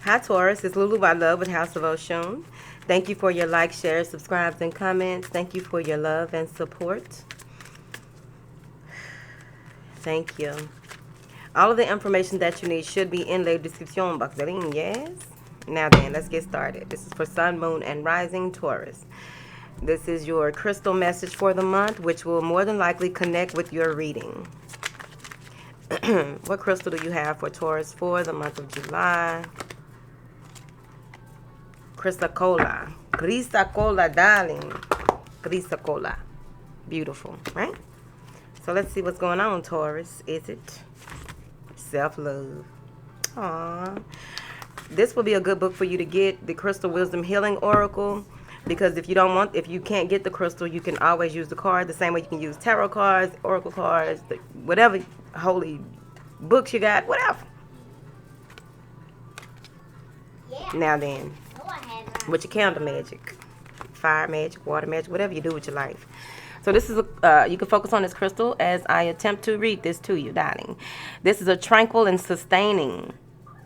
Hi Taurus, it's Lulu by Love with House of Oshun. Thank you for your likes, shares, subscribes, and comments. Thank you for your love and support. Thank you. All of the information that you need should be in the description box. Yes? Now then, let's get started. This is for Sun, Moon, and Rising Taurus. This is your crystal message for the month, which will more than likely connect with your reading. What crystal do you have for Taurus for the month of July? Chrysocolla. Chrysocolla, darling. Chrysocolla. Beautiful, right? So let's see what's going on, Taurus. Is it self-love? Aww. This will be a good book for you to get, the Crystal Wisdom Healing Oracle. Because if you can't get the crystal, you can always use the card. The same way you can use tarot cards, oracle cards, whatever holy books you got, whatever. Yeah. Now then, with your candle magic, fire magic, water magic, whatever you do with your life. So this is you can focus on this crystal as I attempt to read this to you, darling. This is a tranquil and sustaining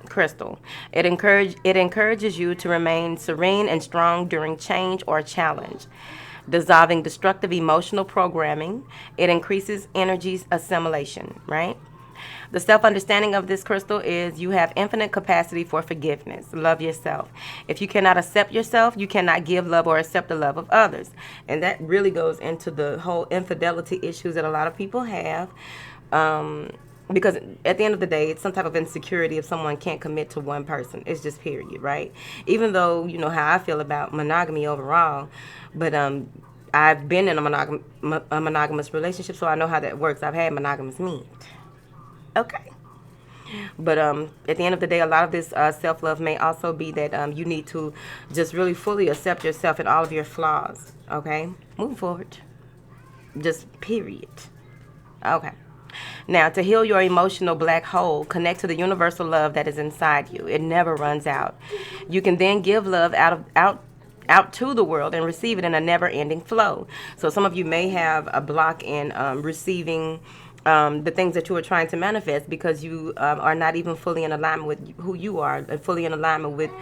crystal. It encourages you to remain serene and strong during change or challenge, dissolving destructive emotional programming. It increases energy assimilation, right? The self-understanding of this crystal is you have infinite capacity for forgiveness. Love yourself. If you cannot accept yourself, you cannot give love or accept the love of others. And that really goes into the whole infidelity issues that a lot of people have. Because at the end of the day, it's some type of insecurity if someone can't commit to one person. It's just period, right? Even though you know how I feel about monogamy overall, but I've been in a monogamous relationship, so I know how that works. I've had monogamous men. Okay. But at the end of the day, a lot of this self-love may also be that you need to just really fully accept yourself and all of your flaws, okay? Move forward. Just period. Okay. Now, to heal your emotional black hole, connect to the universal love that is inside you. It never runs out. You can then give love out to the world and receive it in a never-ending flow. So some of you may have a block in receiving the things that you are trying to manifest because you are not even fully in alignment with who you are, fully in alignment with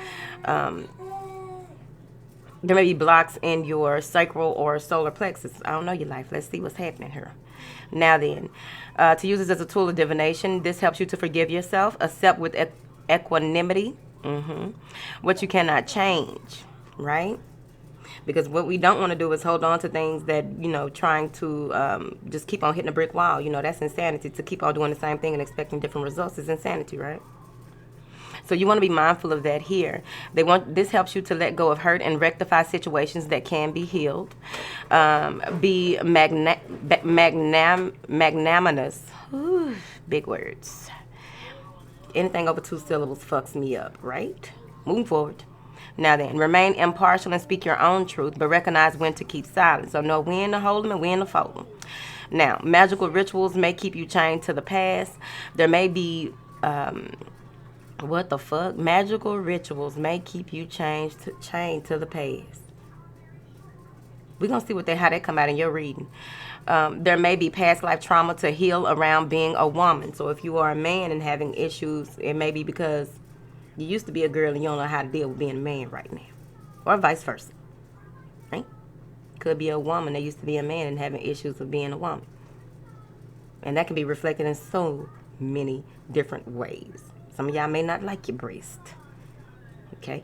there may be blocks in your sacral or solar plexus. I don't know your life. Let's see what's happening here. Now then, to use this as a tool of divination, this helps you to forgive yourself, accept with equanimity what you cannot change, right? Because what we don't want to do is hold on to things that, you know, trying to just keep on hitting a brick wall. You know, that's insanity. To keep on doing the same thing and expecting different results is insanity, right? So you want to be mindful of that here. This helps you to let go of hurt and rectify situations that can be healed. Be magnanimous. Ooh, big words. Anything over 2 syllables fucks me up, right? Moving forward. Now then, remain impartial and speak your own truth, but recognize when to keep silent. So know when to hold them and when to fold them. Now, magical rituals may keep you chained to the past. There may be what the fuck? Magical rituals may keep you chained to the past. We're going to see how that come out in your reading. There may be past life trauma to heal around being a woman. So if you are a man and having issues, it may be because you used to be a girl and you don't know how to deal with being a man right now. Or vice versa. Right? Could be a woman that used to be a man and having issues with being a woman. And that can be reflected in so many different ways. Some of y'all may not like your breast. Okay?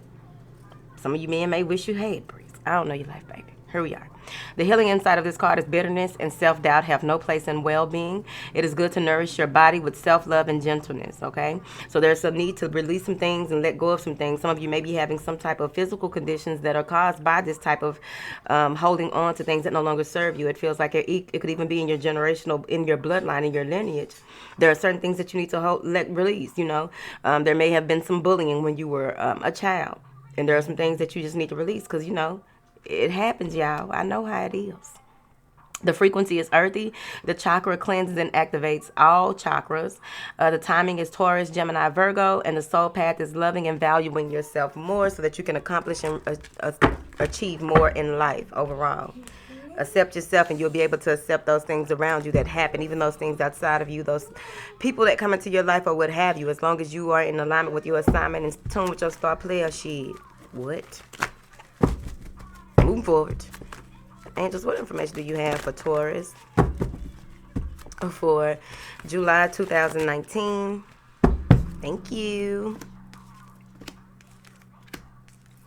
Some of you men may wish you had breasts. I don't know your life, baby. Here we are. The healing inside of this card is bitterness and self-doubt have no place in well-being. It is good to nourish your body with self-love and gentleness, okay? So there's a need to release some things and let go of some things. Some of you may be having some type of physical conditions that are caused by this type of holding on to things that no longer serve you. It feels like it could even be in your generational, in your bloodline, in your lineage. There are certain things that you need to let release, you know. There may have been some bullying when you were a child. And there are some things that you just need to release because, you know, it happens, y'all. I know how it is. The frequency is earthy. The chakra cleanses and activates all chakras. The timing is Taurus, Gemini, Virgo. And the soul path is loving and valuing yourself more so that you can accomplish and achieve more in life overall. Accept yourself, and you'll be able to accept those things around you that happen, even those things outside of you, those people that come into your life or what have you, as long as you are in alignment with your assignment and in tune with your star player. Shit. What? Moving forward. Angels, what information do you have for Taurus for July 2019? Thank you.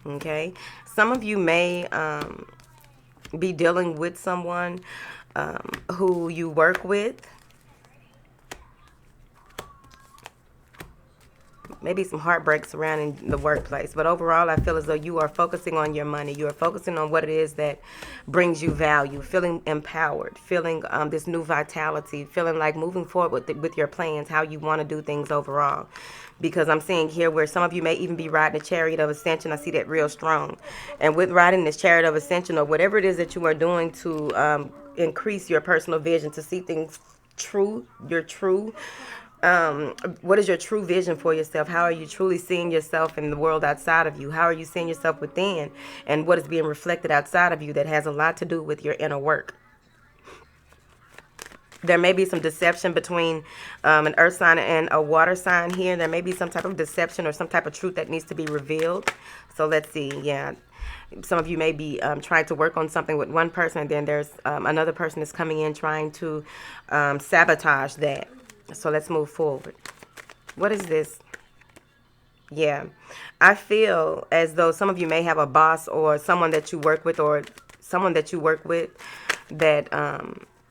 Okay. Some of you may be dealing with someone who you work with. Maybe some heartbreaks surrounding the workplace. But overall, I feel as though you are focusing on your money. You are focusing on what it is that brings you value, feeling empowered, feeling this new vitality, feeling like moving forward with your plans, how you want to do things overall. Because I'm seeing here where some of you may even be riding a chariot of ascension. I see that real strong. And with riding this chariot of ascension, or whatever it is that you are doing to increase your personal vision, to see things true, your true, what is your true vision for yourself? How are you truly seeing yourself in the world outside of you? How are you seeing yourself within? And what is being reflected outside of you that has a lot to do with your inner work? There may be some deception between an earth sign and a water sign here. There may be some type of deception or some type of truth that needs to be revealed. So let's see. Yeah. Some of you may be trying to work on something with one person, and then there's another person that's coming in trying to sabotage that. So let's move forward. What is this? Yeah. I feel as though some of you may have a boss or someone that you work with, or someone that you work with that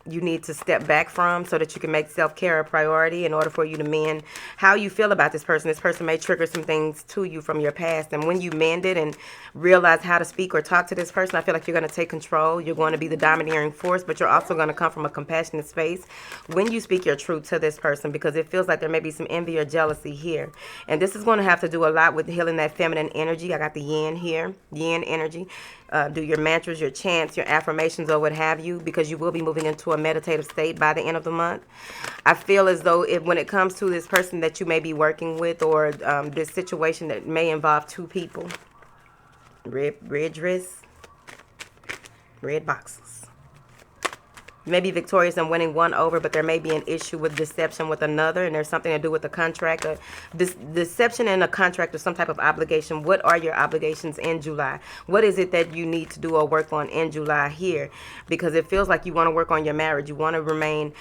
you need to step back from, so that you can make self-care a priority in order for you to mend how you feel about this person. This person may trigger some things to you from your past, and when you mend it and realize how to speak or talk to this person, I feel like you're going to take control. You're going to be the domineering force, but you're also going to come from a compassionate space when you speak your truth to this person, because it feels like there may be some envy or jealousy here. And this is going to have to do a lot with healing that feminine energy. I got the yin here, yin energy. Do your mantras, your chants, your affirmations, or what have you, because you will be moving into a meditative state by the end of the month. I feel as though when it comes to this person that you may be working with, or this situation that may involve two people, red dress, red boxes. You may be victorious in winning one over, but there may be an issue with deception with another, and there's something to do with the contract. This deception in a contract or some type of obligation. What are your obligations in July? What is it that you need to do or work on in July here? Because it feels like you want to work on your marriage. You want to remain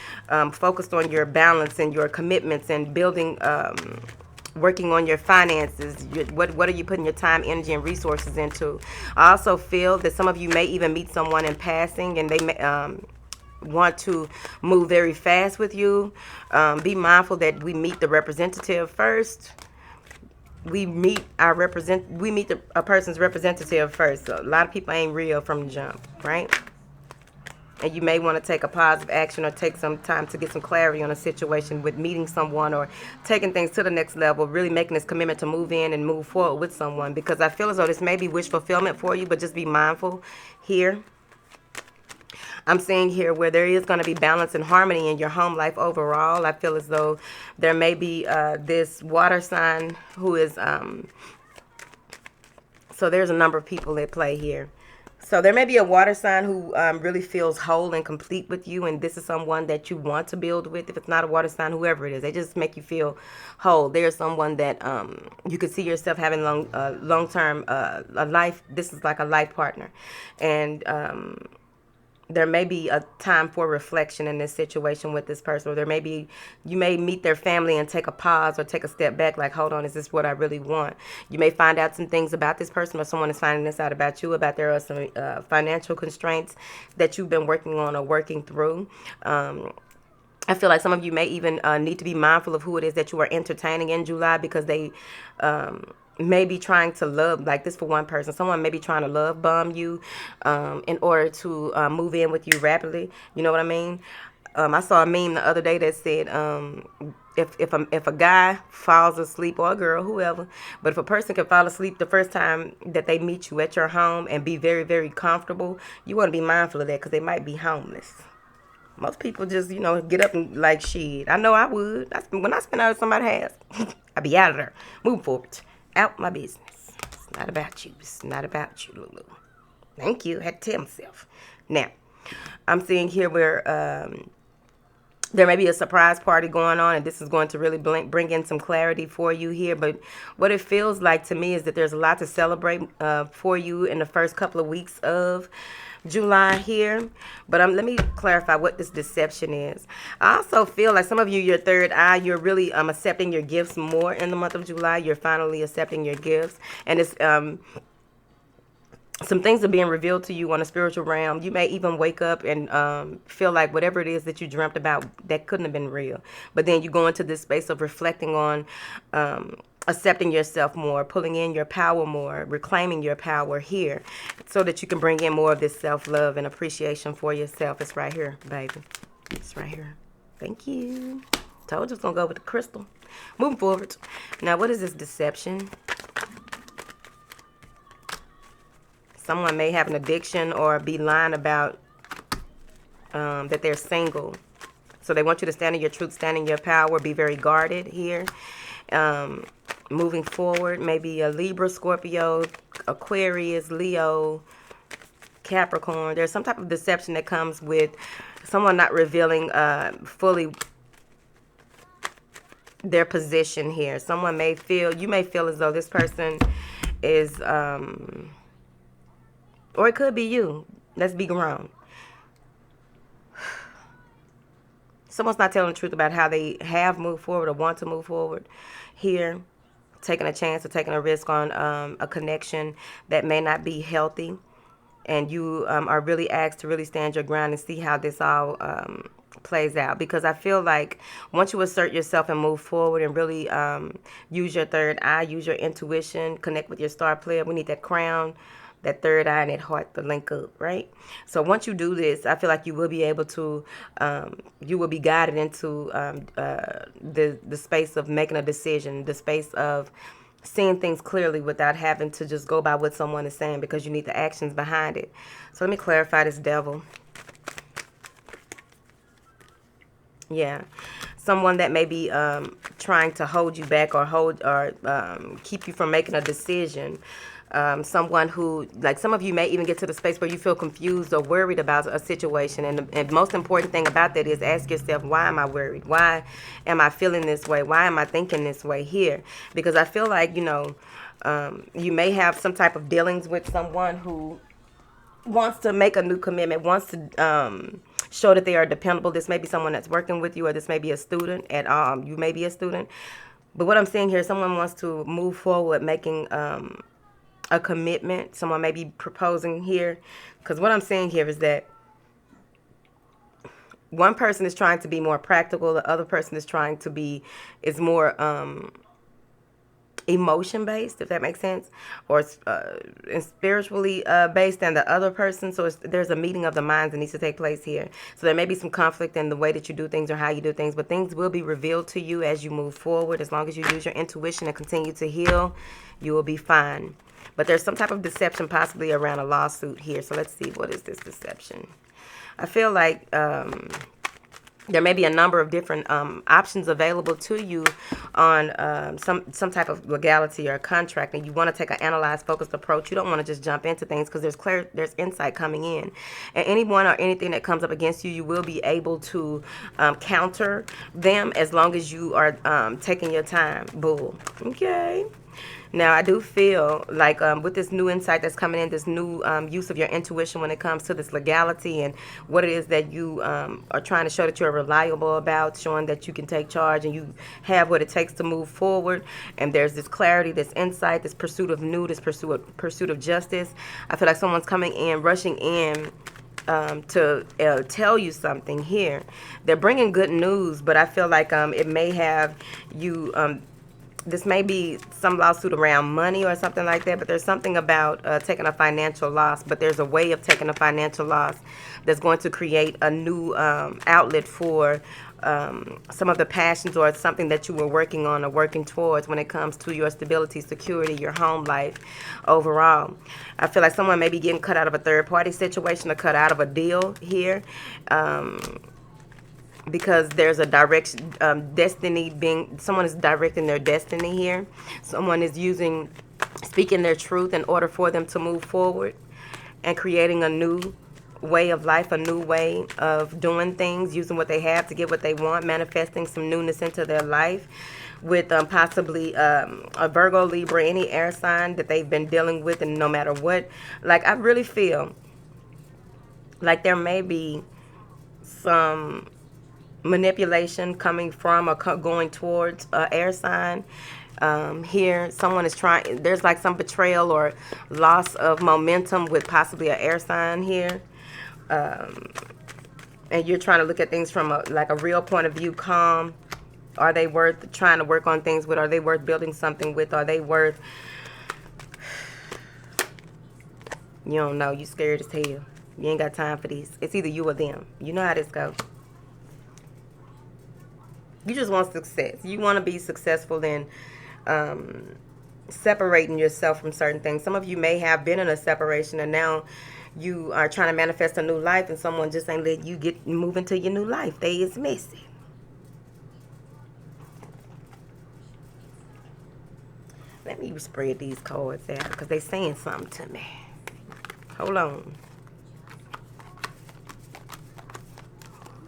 focused on your balance and your commitments and building, working on your finances. What are you putting your time, energy, and resources into? I also feel that some of you may even meet someone in passing, and they may want to move very fast with you. Be mindful that we meet the representative first. We meet a person's representative first. So a lot of people ain't real from the jump, right? And you may want to take a positive action or take some time to get some clarity on a situation with meeting someone or taking things to the next level, really making this commitment to move in and move forward with someone, because I feel as though this may be wish fulfillment for you, but just be mindful here. I'm seeing here where there is going to be balance and harmony in your home life overall. I feel as though there may be this water sign who is, so there's a number of people that play here. So there may be a water sign who really feels whole and complete with you, and this is someone that you want to build with. If it's not a water sign, whoever it is, they just make you feel whole. There's someone that you could see yourself having long-term a life. This is like a life partner, and there may be a time for reflection in this situation with this person, or you may meet their family and take a pause or take a step back, like, hold on, is this what I really want? You may find out some things about this person, or someone is finding this out about you, about there are some financial constraints that you've been working on or working through. I feel like some of you may even need to be mindful of who it is that you are entertaining in July, because they may be trying to love, like this for one person, someone may be trying to love bomb you in order to move in with you rapidly. You know what I mean? I saw a meme the other day that said, if a guy falls asleep, or a girl, whoever, but if a person can fall asleep the first time that they meet you at your home and be very, very comfortable, you want to be mindful of that, because they might be homeless. Most people just, get up and like, shit. I know I would. When I spend out at somebody's house, I'd be out of there. Move forward. Out my business. It's not about you. It's not about you, Lulu. Thank you. I had to tell myself. Now, I'm seeing here where there may be a surprise party going on, and this is going to really bring in some clarity for you here. But what it feels like to me is that there's a lot to celebrate for you in the first couple of weeks of July here. But let me clarify what this deception is. I also feel like some of you, your third eye, you're really accepting your gifts more in the month of July. You're finally accepting your gifts, and it's some things are being revealed to you on a spiritual realm. You may even wake up and feel like whatever it is that you dreamt about, that couldn't have been real. But then you go into this space of reflecting on accepting yourself more, pulling in your power more, reclaiming your power here so that you can bring in more of this self-love and appreciation for yourself. It's right here, baby. It's right here. Thank you. Told you it's going to go with the crystal. Moving forward. Now, what is this deception? Someone may have an addiction or be lying about that they're single. So they want you to stand in your truth, stand in your power, be very guarded here. Moving forward, maybe a Libra, Scorpio, Aquarius, Leo, Capricorn. There's some type of deception that comes with someone not revealing fully their position here. Someone may feel, you may feel as though this person is... or it could be you. Let's be grown. Someone's not telling the truth about how they have moved forward or want to move forward here. Taking a chance or taking a risk on a connection that may not be healthy. And you are really asked to really stand your ground and see how this all plays out. Because I feel like once you assert yourself and move forward and really use your third eye, use your intuition, connect with your star player. We need that crown, that third eye, and that heart to link up, right? So once you do this, I feel like you will be able to, you will be guided into the space of making a decision, the space of seeing things clearly without having to just go by what someone is saying, because you need the actions behind it. So let me clarify this devil. Yeah. Someone that may be trying to hold you back or keep you from making a decision. Someone who, like some of you may even get to the space where you feel confused or worried about a situation. And the most important thing about that is ask yourself, why am I worried? Why am I feeling this way? Why am I thinking this way here? Because I feel like, you know, you may have some type of dealings with someone who wants to make a new commitment, wants to show that they are dependable. This may be someone that's working with you, or this may be a student you may be a student. But what I'm saying here, someone wants to move forward making a commitment. Someone may be proposing here, because what I'm saying here is that one person is trying to be more practical, the other person is trying to be more emotion based, if that makes sense, or spiritually based than the other person. So there's a meeting of the minds that needs to take place here. So there may be some conflict in the way that you do things or how you do things, but things will be revealed to you as you move forward. As long as you use your intuition and continue to heal, you will be fine. But there's some type of deception possibly around a lawsuit here. So let's see, what is this deception? I feel like there may be a number of different options available to you on some type of legality or contract, and you want to take an analyzed, focused approach. You don't want to just jump into things, because there's insight coming in. And anyone or anything that comes up against you, you will be able to counter them as long as you are taking your time. Bull. Okay. Now, I do feel like with this new insight that's coming in, this new use of your intuition when it comes to this legality and what it is that you are trying to show that you're reliable about, showing that you can take charge and you have what it takes to move forward. And there's this clarity, this insight, this pursuit of new, this pursuit of justice. I feel like someone's coming in, rushing in to tell you something here. They're bringing good news, but I feel like it may have you... this may be some lawsuit around money or something like that, but there's something about taking a financial loss. But there's a way of taking a financial loss that's going to create a new outlet for some of the passions or something that you were working on or working towards when it comes to your stability, security, your home life overall. I feel like someone may be getting cut out of a third-party situation or cut out of a deal here. Because there's a direction, someone is directing their destiny here. Someone is speaking their truth in order for them to move forward and creating a new way of life, a new way of doing things, using what they have to get what they want, manifesting some newness into their life with possibly a Virgo, Libra, any air sign that they've been dealing with. And no matter what, like, I really feel like there may be some manipulation coming from or going towards air sign. Here, someone is trying, there's like some betrayal or loss of momentum with possibly an air sign here. And you're trying to look at things from like a real point of view, calm. Are they worth trying to work on things with? Are they worth building something with? Are they worth... You don't know. You scared as hell. You ain't got time for this. It's either you or them. You know how this goes. You just want success. You want to be successful in separating yourself from certain things. Some of you may have been in a separation and now you are trying to manifest a new life and someone just ain't let you move into your new life. They is messy. Let me spread these cards out because they saying something to me. Hold on.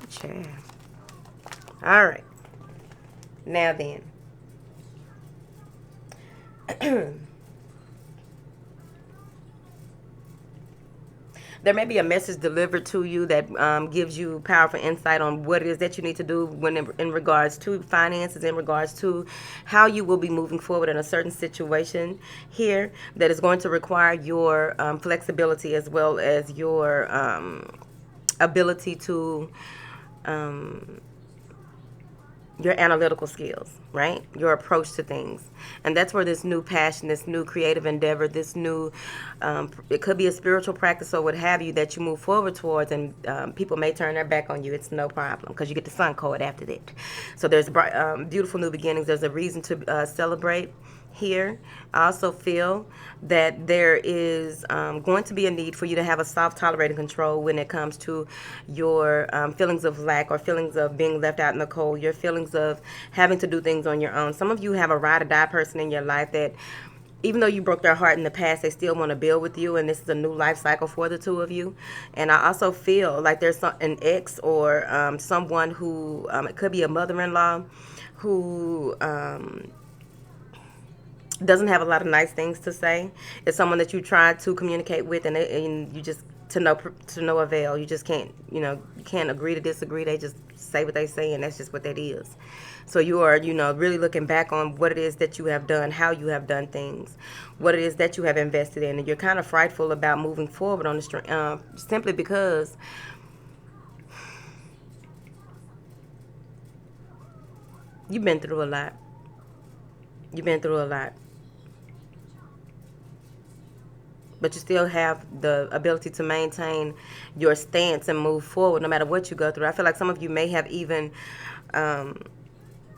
Child. All right. Now then. There may be a message delivered to you that gives you powerful insight on what it is that you need to do when in regards to finances, in regards to how you will be moving forward in a certain situation here that is going to require your flexibility as well as your ability to your analytical skills, right? Your approach to things. And that's where this new passion, this new creative endeavor, this new, it could be a spiritual practice or what have you that you move forward towards, and people may turn their back on you. It's no problem because you get the sun card after that. So there's beautiful new beginnings. There's a reason to celebrate here. I also feel that there is going to be a need for you to have a soft tolerating control when it comes to your feelings of lack or feelings of being left out in the cold, your feelings of having to do things on your own. Some of you have a ride or die person in your life that even though you broke their heart in the past, they still want to build with you, and this is a new life cycle for the two of you. And I also feel like there's an ex or someone who, it could be a mother-in-law who doesn't have a lot of nice things to say. It's someone that you try to communicate with, and you just to no avail. You just can't, you can't agree to disagree. They just say what they say, and that's just what that is. So you are, really looking back on what it is that you have done, how you have done things, what it is that you have invested in, and you're kind of frightful about moving forward on the simply because you've been through a lot. You've been through a lot. But you still have the ability to maintain your stance and move forward no matter what you go through. I feel like some of you may have even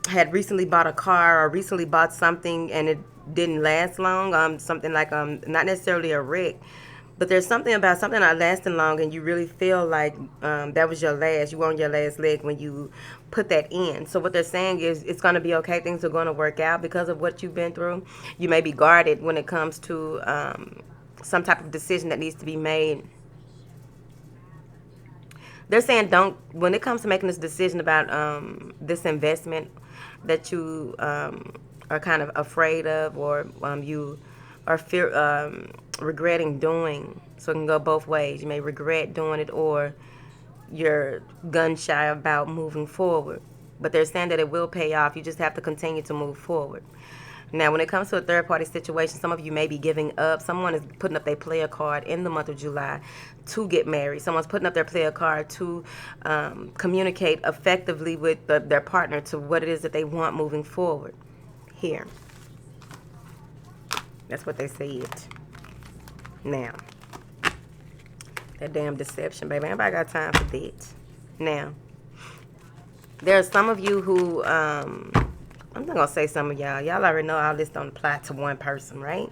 had recently bought a car or recently bought something and it didn't last long. Something like not necessarily a wreck, but there's something about something not lasting long, and you really feel like that was your last. You were on your last leg when you put that in. So what they're saying is it's going to be okay. Things are going to work out because of what you've been through. You may be guarded when it comes to some type of decision that needs to be made. They're saying when it comes to making this decision about this investment that you are kind of afraid of, or you are regretting doing. So it can go both ways. You may regret doing it, or you're gun shy about moving forward. But they're saying that it will pay off. You just have to continue to move forward. Now, when it comes to a third-party situation, some of you may be giving up. Someone is putting up their player card in the month of July to get married. Someone's putting up their player card to communicate effectively with their partner to what it is that they want moving forward. Here. That's what they said. Now, that damn deception, baby. Anybody got time for that? Now, there are some of you who... I'm not going to say some of y'all. Y'all already know all this don't apply to one person, right?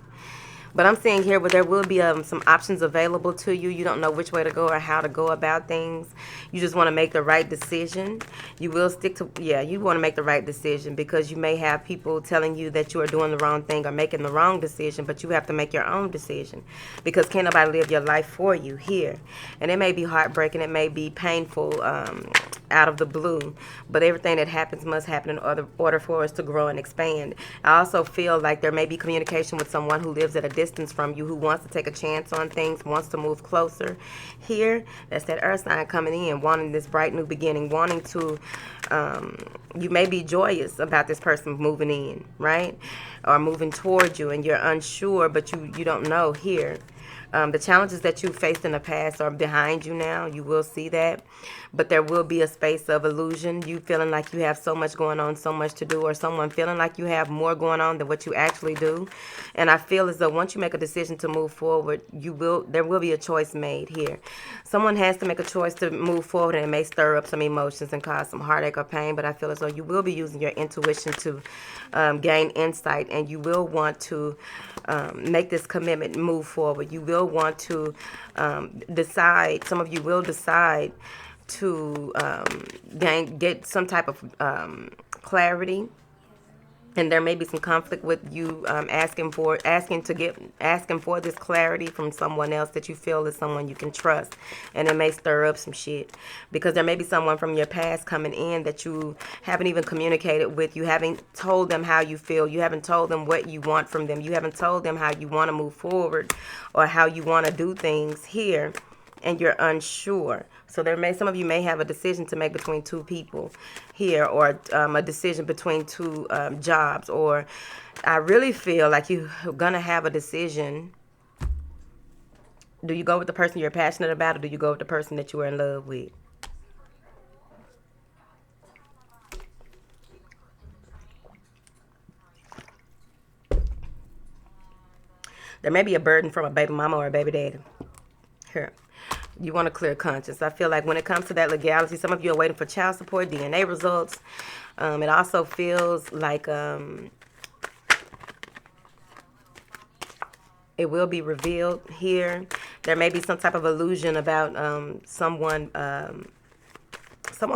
But I'm seeing here where there will be some options available to you. You don't know which way to go or how to go about things. You just want to make the right decision. You will stick to, yeah, you want to make the right decision, because you may have people telling you that you are doing the wrong thing or making the wrong decision, but you have to make your own decision, because can't nobody live your life for you here. And it may be heartbreaking. It may be painful out of the blue, but everything that happens must happen in order for us to grow and expand. I also feel like there may be communication with someone who lives at a distance from you, who wants to take a chance on things, wants to move closer. Here, that's that earth sign coming in, wanting this bright new beginning, wanting to, you may be joyous about this person moving in, right? Or moving toward you, and you're unsure, but you don't know here. The challenges that you faced in the past are behind you now. You will see that. But there will be a space of illusion. You feeling like you have so much going on, so much to do, or someone feeling like you have more going on than what you actually do. And I feel as though once you make a decision to move forward, there will be a choice made here. Someone has to make a choice to move forward, and it may stir up some emotions and cause some heartache or pain. But I feel as though you will be using your intuition to gain insight, and you will want to make this commitment and move forward. You will want to decide, some of you will decide to get some type of clarity. And there may be some conflict with you asking for this clarity from someone else that you feel is someone you can trust, and it may stir up some shit, because there may be someone from your past coming in that you haven't even communicated with. You haven't told them how you feel. You haven't told them what you want from them. You haven't told them how you want to move forward or how you want to do things here, and you're unsure. So some of you may have a decision to make between two people here, or a decision between two jobs, or I really feel like you're gonna have a decision. Do you go with the person you're passionate about, or do you go with the person that you are in love with? There may be a burden from a baby mama or a baby daddy here. You want a clear conscience. I feel like when it comes to that legality, some of you are waiting for child support, DNA results. It also feels like it will be revealed here. There may be some type of illusion about someone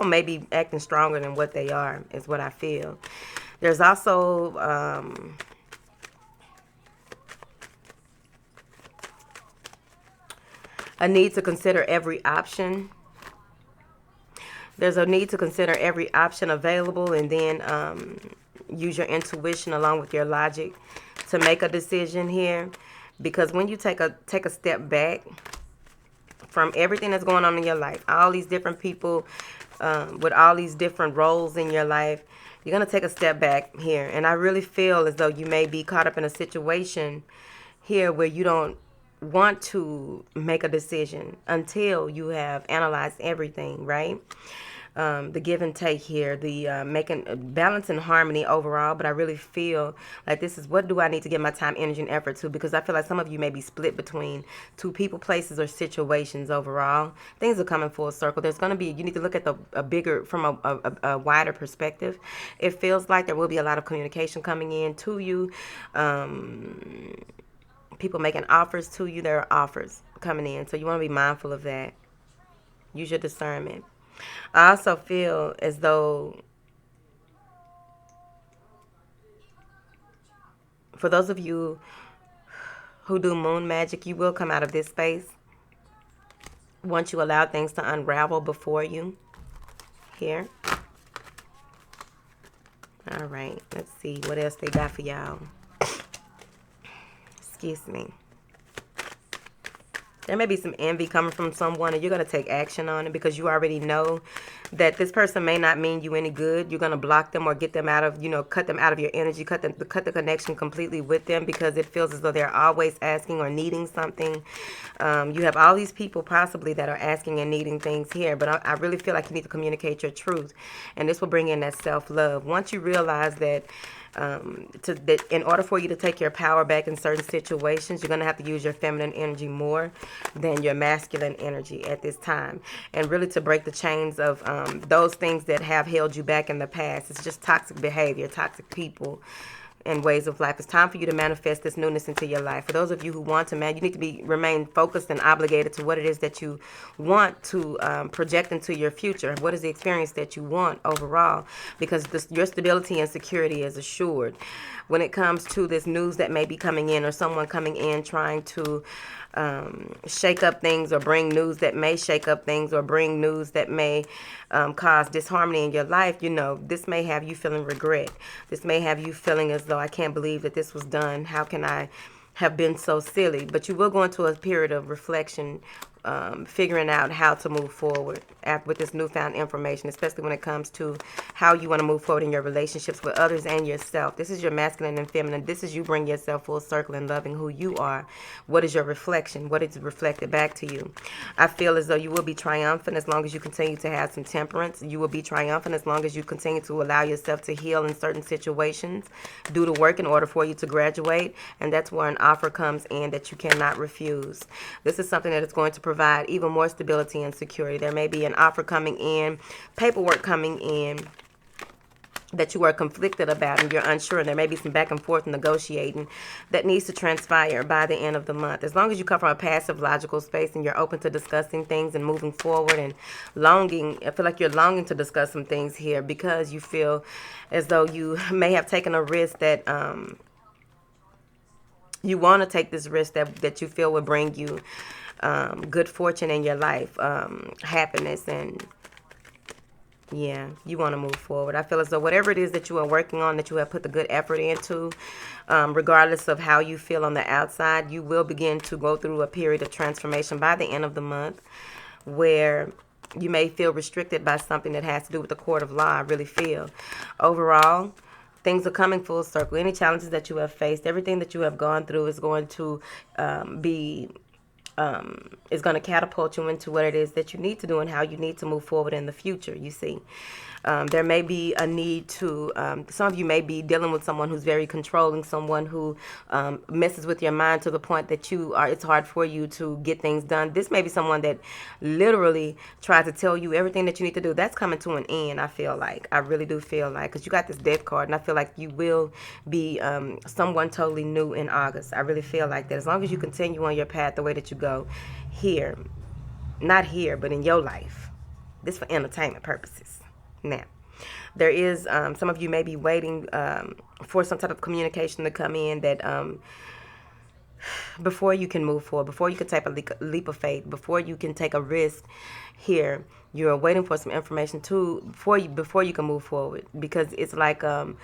may be acting stronger than what they are, is what I feel. There's also a need to consider every option. There's a need to consider every option available, and then use your intuition along with your logic to make a decision here. Because when you take a step back from everything that's going on in your life, all these different people with all these different roles in your life, you're going to take a step back here. And I really feel as though you may be caught up in a situation here where you don't want to make a decision until you have analyzed everything, right? The give and take here, the making balance and harmony overall. But I really feel like this is, what do I need to give my time, energy, and effort to? Because I feel like some of you may be split between two people, places, or situations overall. Things are coming full circle. There's going to be, you need to look at a bigger, from a wider perspective. It feels like there will be a lot of communication coming in to you. People making offers to you. There are offers coming in, so you want to be mindful of that. Use your discernment. I also feel as though, for those of you who do moon magic, you will come out of this space once you allow things to unravel before you here. All right, let's see what else they got for y'all. Excuse me. There may be some envy coming from someone, and you're going to take action on it because you already know that this person may not mean you any good. You're going to block them or get them out of, cut them out of your energy, cut the connection completely with them, because it feels as though they're always asking or needing something. You have all these people possibly that are asking and needing things here, but I really feel like you need to communicate your truth, and this will bring in that self-love. Once you realize that, that in order for you to take your power back in certain situations, you're going to have to use your feminine energy more than your masculine energy at this time, and really to break the chains of those things that have held you back in the past. It's just toxic behavior, toxic people, and ways of life. It's time for you to manifest this newness into your life. For those of you who want to, you need to remain focused and obligated to what it is that you want to project into your future. What is the experience that you want overall? Because your stability and security is assured. When it comes to this news that may be coming in, or someone coming in trying to shake up things, or bring news that may shake up things, or bring news that may cause disharmony in your life, this may have you feeling regret. This may have you feeling as though, I can't believe that this was done. How can I have been so silly? But you will go into a period of reflection, figuring out how to move forward with this newfound information, especially when it comes to how you want to move forward in your relationships with others and yourself. This is your masculine and feminine. This is you bring yourself full circle and loving who you are. What is your reflection? What is reflected back to you? I feel as though you will be triumphant as long as you continue to have some temperance. You will be triumphant as long as you continue to allow yourself to heal in certain situations. Do the work in order for you to graduate, and that's where an offer comes in that you cannot refuse. This is something that is going to provide even more stability and security. There may be an offer coming in, paperwork coming in that you are conflicted about and you're unsure, and there may be some back and forth negotiating that needs to transpire by the end of the month. As long as you come from a passive, logical space and you're open to discussing things and moving forward and longing, I feel like you're longing to discuss some things here because you feel as though you may have taken a risk that you want to take this risk that you feel will bring you good fortune in your life, happiness, and you want to move forward. I feel as though whatever it is that you are working on, that you have put the good effort into, regardless of how you feel on the outside, you will begin to go through a period of transformation by the end of the month where you may feel restricted by something that has to do with the court of law. I really feel. Overall, things are coming full circle. Any challenges that you have faced, everything that you have gone through is going to is going to catapult you into what it is that you need to do and how you need to move forward in the future, you see. There may be a need to, some of you may be dealing with someone who's very controlling, someone who messes with your mind to the point that it's hard for you to get things done. This may be someone that literally tries to tell you everything that you need to do. That's coming to an end, I feel like. I really do feel like, because you got this death card, and I feel like you will be someone totally new in August. I really feel like that. As long as you continue on your path the way that you go here, not here, but in your life. This for entertainment purposes. Now, there is, some of you may be waiting for some type of communication to come in that before you can move forward, before you can take a leap of faith, before you can take a risk here, you're waiting for some information too before you can move forward, because it's like you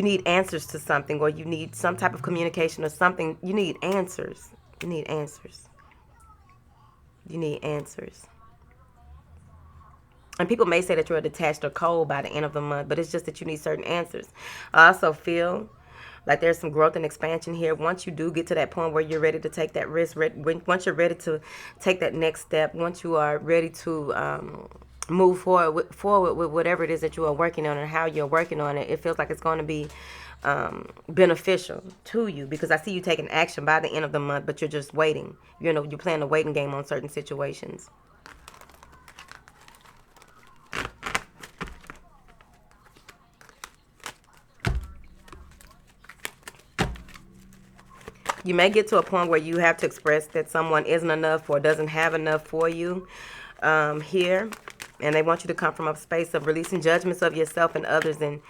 need answers to something, or you need some type of communication or something. You need answers. You need answers. You need answers. And people may say that you're detached or cold by the end of the month, but it's just that you need certain answers. I also feel like there's some growth and expansion here. Once you do get to that point where you're ready to take that risk, once you're ready to take that next step, once you are ready to move forward with whatever it is that you are working on and how you're working on it, it feels like it's going to be beneficial to you, because I see you taking action by the end of the month, but you're just waiting. You're playing a waiting game on certain situations. You may get to a point where you have to express that someone isn't enough or doesn't have enough for you here. And they want you to come from a space of releasing judgments of yourself and others. And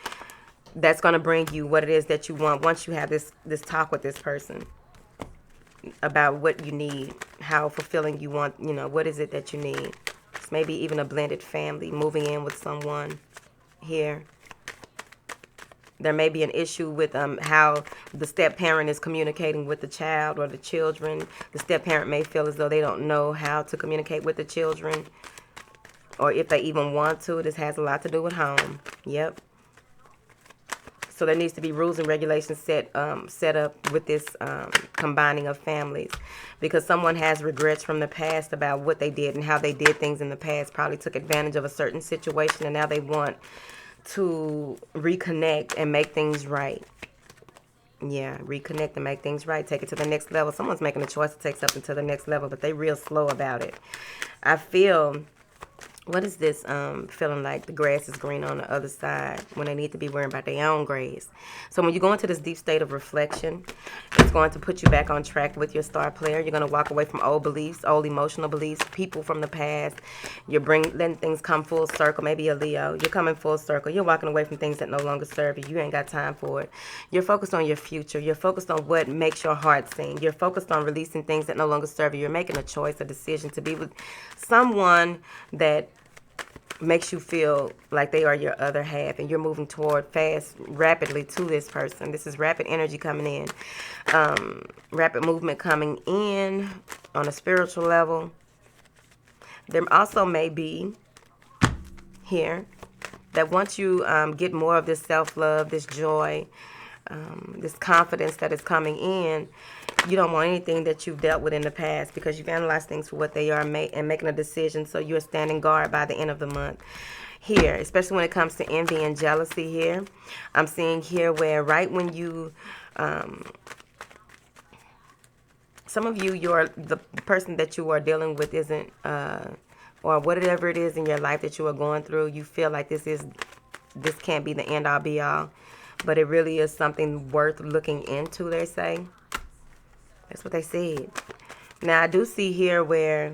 that's going to bring you what it is that you want once you have this talk with this person about what you need, how fulfilling you want, what is it that you need. It's maybe even a blended family, moving in with someone here. There may be an issue with how the step-parent is communicating with the child or the children. The step-parent may feel as though they don't know how to communicate with the children, or if they even want to. This has a lot to do with home. Yep. So there needs to be rules and regulations set up with this combining of families, because someone has regrets from the past about what they did and how they did things in the past, probably took advantage of a certain situation, and now they want to reconnect and make things right. Yeah, reconnect and make things right. Take it to the next level. Someone's making a choice to take something to the next level, but they real slow about it. I feel What is this feeling like the grass is green on the other side when they need to be worrying about their own grass? So when you go into this deep state of reflection, it's going to put you back on track with your star player. You're going to walk away from old beliefs, old emotional beliefs, people from the past. You're letting things come full circle. Maybe a Leo. You're coming full circle. You're walking away from things that no longer serve you. You ain't got time for it. You're focused on your future. You're focused on what makes your heart sing. You're focused on releasing things that no longer serve you. You're making a choice, a decision to be with someone that makes you feel like they are your other half, and you're moving toward rapidly to this person. This is rapid energy coming in, rapid movement coming in on a spiritual level. There also may be here that once you get more of this self-love, this joy, this confidence that is coming in, you don't want anything that you've dealt with in the past, because you've analyzed things for what they are and making a decision. So you're standing guard by the end of the month. Here, especially when it comes to envy and jealousy here, I'm seeing here where right when you, some of you, the person that you are dealing with isn't, or whatever it is in your life that you are going through, you feel like this can't be the end all be all, but it really is something worth looking into, they say. That's what they said. Now, I do see here where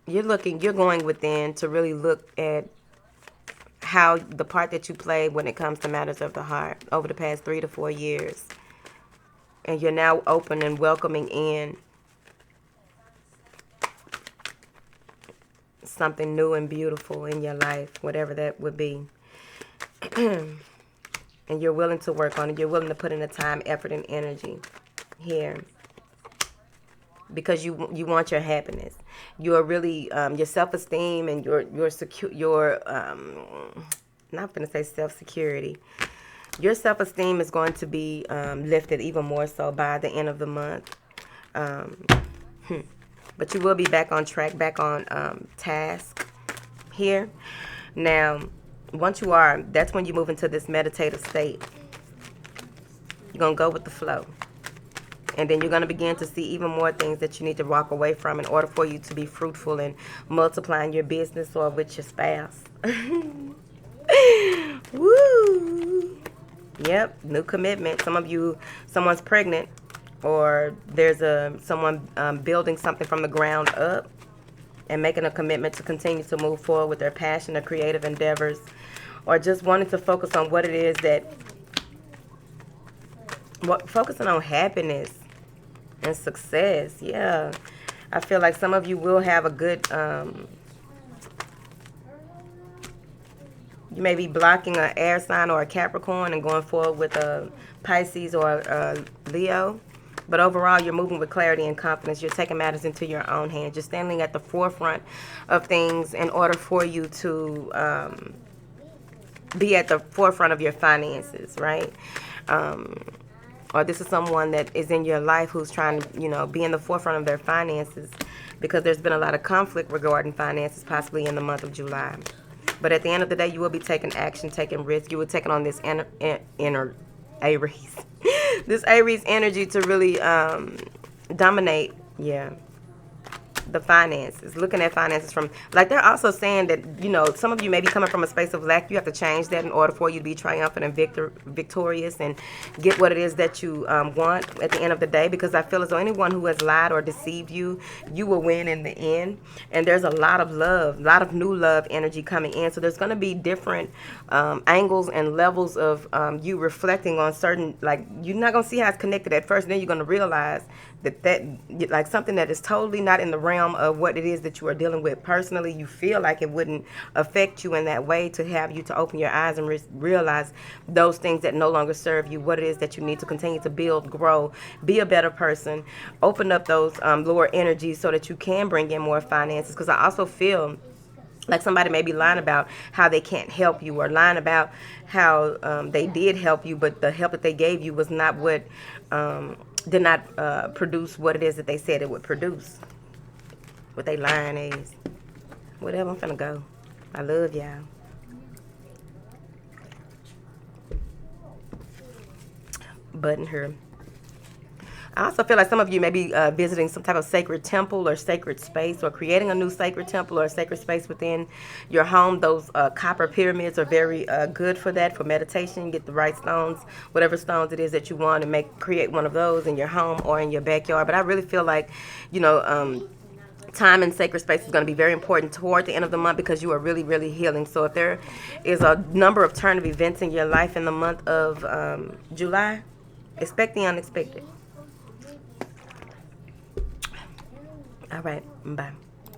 you're going within to really look at how the part that you played when it comes to matters of the heart over the past 3 to 4 years. And you're now open and welcoming in something new and beautiful in your life, whatever that would be. And you're willing to work on it. You're willing to put in the time, effort, and energy here, because you want your happiness. You are really your self-esteem and your secure, not gonna say self-security. Your self-esteem is going to be lifted even more so by the end of the month. But you will be back on track, back on task here. Now, once you are, that's when you move into this meditative state. You're going to go with the flow. And then you're going to begin to see even more things that you need to walk away from in order for you to be fruitful and multiplying your business or with your spouse. Woo! Yep, new commitment. Some of you, someone's pregnant, or there's someone building something from the ground up and making a commitment to continue to move forward with their passion or creative endeavors, or just wanting to focus on what it is that, focusing on happiness and success. Yeah, I feel like some of you will have a good, you may be blocking an air sign or a Capricorn and going forward with a Pisces or a Leo. But overall, you're moving with clarity and confidence. You're taking matters into your own hands. You're standing at the forefront of things in order for you to be at the forefront of your finances, right? Or this is someone that is in your life who's trying to, be in the forefront of their finances, because there's been a lot of conflict regarding finances, possibly in the month of July. But at the end of the day, you will be taking action, taking risk. You will take on this inner Aries. This Aries energy to really dominate, the finances. Looking at finances from, like, they're also saying that, some of you may be coming from a space of lack. You have to change that in order for you to be triumphant and victorious and get what it is that you want at the end of the day, because I feel as though anyone who has lied or deceived you, you will win in the end. And there's a lot of love, a lot of new love energy coming in. So there's going to be different angles and levels of you reflecting on certain, like, you're not going to see how it's connected at first, and then you're going to realize that like something that is totally not in the realm of what it is that you are dealing with personally. You feel like it wouldn't affect you in that way, to have you to open your eyes and realize those things that no longer serve you, what it is that you need to continue to build, grow, be a better person, open up those lower energies so that you can bring in more finances. Because I also feel like somebody may be lying about how they can't help you, or lying about how they did help you, but the help that they gave you was not what did not produce what it is that they said it would produce. What they lying is. Whatever, I'm finna go. I love y'all. Button her. I also feel like some of you may be visiting some type of sacred temple or sacred space, or creating a new sacred temple or a sacred space within your home. Those copper pyramids are very good for that, for meditation. Get the right stones, whatever stones it is that you want, and create one of those in your home or in your backyard. But I really feel like, you know, time and sacred space is going to be very important toward the end of the month, because you are really, really healing. So if there is a number of turn of events in your life in the month of July, expect the unexpected. All right, bye.